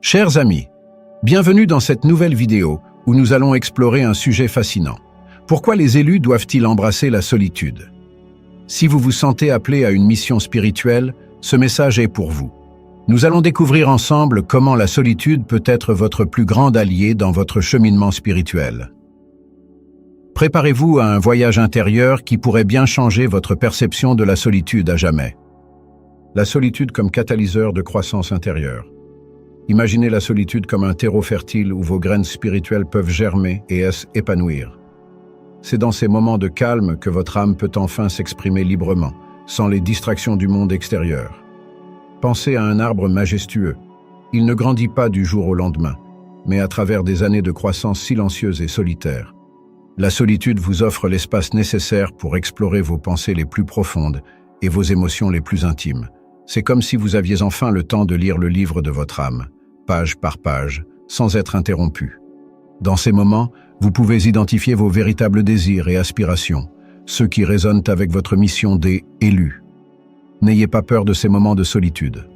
Chers amis, bienvenue dans cette nouvelle vidéo où nous allons explorer un sujet fascinant. Pourquoi les élus doivent-ils embrasser la solitude? Si vous vous sentez appelé à une mission spirituelle, ce message est pour vous. Nous allons découvrir ensemble comment la solitude peut être votre plus grand allié dans votre cheminement spirituel. Préparez-vous à un voyage intérieur qui pourrait bien changer votre perception de la solitude à jamais. La solitude comme catalyseur de croissance intérieure. Imaginez la solitude comme un terreau fertile où vos graines spirituelles peuvent germer et s'épanouir. C'est dans ces moments de calme que votre âme peut enfin s'exprimer librement, sans les distractions du monde extérieur. Pensez à un arbre majestueux. Il ne grandit pas du jour au lendemain, mais à travers des années de croissance silencieuse et solitaire. La solitude vous offre l'espace nécessaire pour explorer vos pensées les plus profondes et vos émotions les plus intimes. C'est comme si vous aviez enfin le temps de lire le livre de votre âme, page par page, sans être interrompu. Dans ces moments, vous pouvez identifier vos véritables désirs et aspirations, ceux qui résonnent avec votre mission des élus. N'ayez pas peur de ces moments de solitude.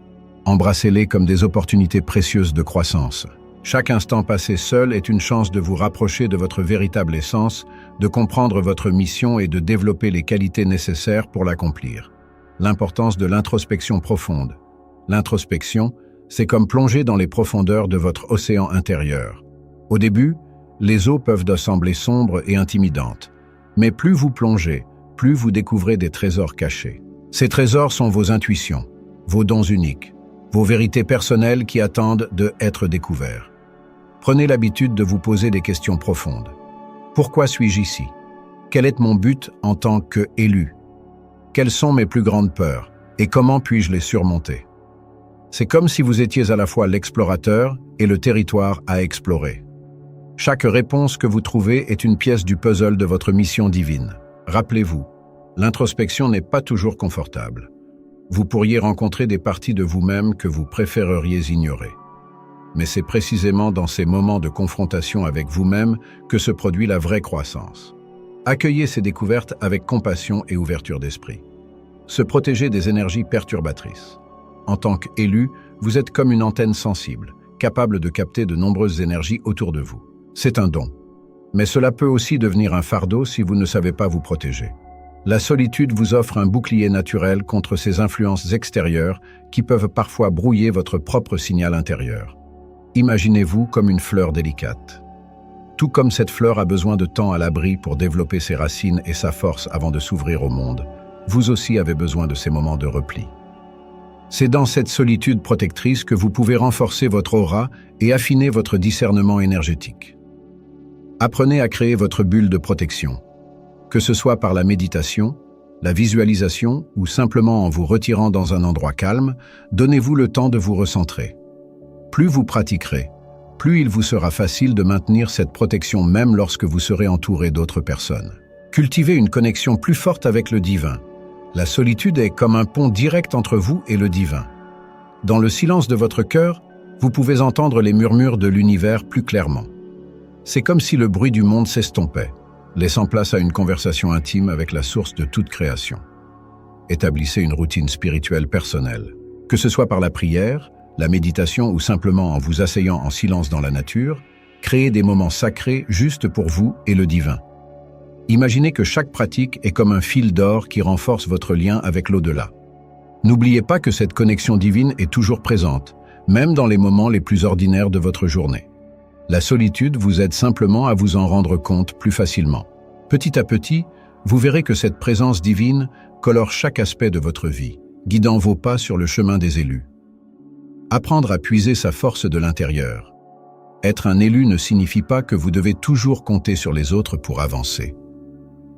Embrassez-les comme des opportunités précieuses de croissance. Chaque instant passé seul est une chance de vous rapprocher de votre véritable essence, de comprendre votre mission et de développer les qualités nécessaires pour l'accomplir. L'importance de l'introspection profonde. L'introspection, c'est comme plonger dans les profondeurs de votre océan intérieur. Au début, les eaux peuvent sembler sombres et intimidantes. Mais plus vous plongez, plus vous découvrez des trésors cachés. Ces trésors sont vos intuitions, vos dons uniques, vos vérités personnelles qui attendent d'être découverts. Prenez l'habitude de vous poser des questions profondes. Pourquoi suis-je ici? Quel est mon but en tant qu'élu? Quelles sont mes plus grandes peurs et comment puis-je les surmonter? C'est comme si vous étiez à la fois l'explorateur et le territoire à explorer. Chaque réponse que vous trouvez est une pièce du puzzle de votre mission divine. Rappelez-vous, l'introspection n'est pas toujours confortable. Vous pourriez rencontrer des parties de vous-même que vous préféreriez ignorer. Mais c'est précisément dans ces moments de confrontation avec vous-même que se produit la vraie croissance. Accueillez ces découvertes avec compassion et ouverture d'esprit. Se protéger des énergies perturbatrices. En tant qu'élu, vous êtes comme une antenne sensible, capable de capter de nombreuses énergies autour de vous. C'est un don. Mais cela peut aussi devenir un fardeau si vous ne savez pas vous protéger. La solitude vous offre un bouclier naturel contre ces influences extérieures qui peuvent parfois brouiller votre propre signal intérieur. Imaginez-vous comme une fleur délicate. Tout comme cette fleur a besoin de temps à l'abri pour développer ses racines et sa force avant de s'ouvrir au monde, vous aussi avez besoin de ces moments de repli. C'est dans cette solitude protectrice que vous pouvez renforcer votre aura et affiner votre discernement énergétique. Apprenez à créer votre bulle de protection. Que ce soit par la méditation, la visualisation ou simplement en vous retirant dans un endroit calme, donnez-vous le temps de vous recentrer. Plus vous pratiquerez, plus il vous sera facile de maintenir cette protection même lorsque vous serez entouré d'autres personnes. Cultivez une connexion plus forte avec le divin. La solitude est comme un pont direct entre vous et le divin. Dans le silence de votre cœur, vous pouvez entendre les murmures de l'univers plus clairement. C'est comme si le bruit du monde s'estompait, laissant place à une conversation intime avec la source de toute création. Établissez une routine spirituelle personnelle. Que ce soit par la prière, la méditation ou simplement en vous asseyant en silence dans la nature, créez des moments sacrés juste pour vous et le divin. Imaginez que chaque pratique est comme un fil d'or qui renforce votre lien avec l'au-delà. N'oubliez pas que cette connexion divine est toujours présente, même dans les moments les plus ordinaires de votre journée. La solitude vous aide simplement à vous en rendre compte plus facilement. Petit à petit, vous verrez que cette présence divine colore chaque aspect de votre vie, guidant vos pas sur le chemin des élus. Apprendre à puiser sa force de l'intérieur. Être un élu ne signifie pas que vous devez toujours compter sur les autres pour avancer.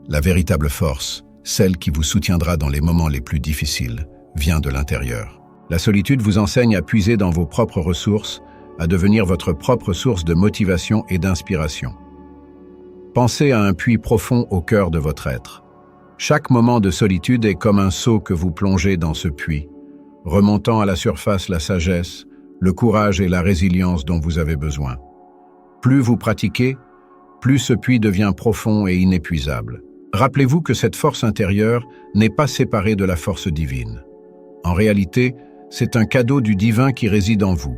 La véritable force, celle qui vous soutiendra dans les moments les plus difficiles, vient de l'intérieur. La solitude vous enseigne à puiser dans vos propres ressources, à devenir votre propre source de motivation et d'inspiration. Pensez à un puits profond au cœur de votre être. Chaque moment de solitude est comme un seau que vous plongez dans ce puits, remontant à la surface la sagesse, le courage et la résilience dont vous avez besoin. Plus vous pratiquez, plus ce puits devient profond et inépuisable. Rappelez-vous que cette force intérieure n'est pas séparée de la force divine. En réalité, c'est un cadeau du divin qui réside en vous.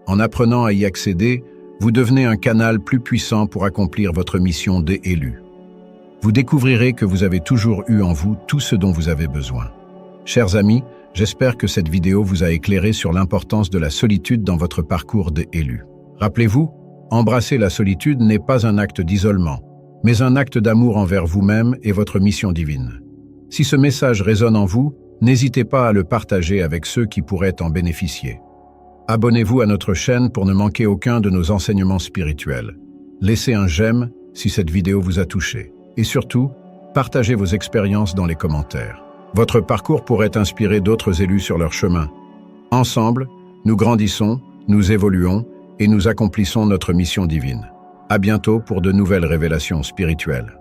En apprenant à y accéder, vous devenez un canal plus puissant pour accomplir votre mission d'élu. Vous découvrirez que vous avez toujours eu en vous tout ce dont vous avez besoin. Chers amis, j'espère que cette vidéo vous a éclairé sur l'importance de la solitude dans votre parcours d'élu. Rappelez-vous, embrasser la solitude n'est pas un acte d'isolement, mais un acte d'amour envers vous-même et votre mission divine. Si ce message résonne en vous, n'hésitez pas à le partager avec ceux qui pourraient en bénéficier. Abonnez-vous à notre chaîne pour ne manquer aucun de nos enseignements spirituels. Laissez un j'aime si cette vidéo vous a touché. Et surtout, partagez vos expériences dans les commentaires. Votre parcours pourrait inspirer d'autres élus sur leur chemin. Ensemble, nous grandissons, nous évoluons et nous accomplissons notre mission divine. À bientôt pour de nouvelles révélations spirituelles.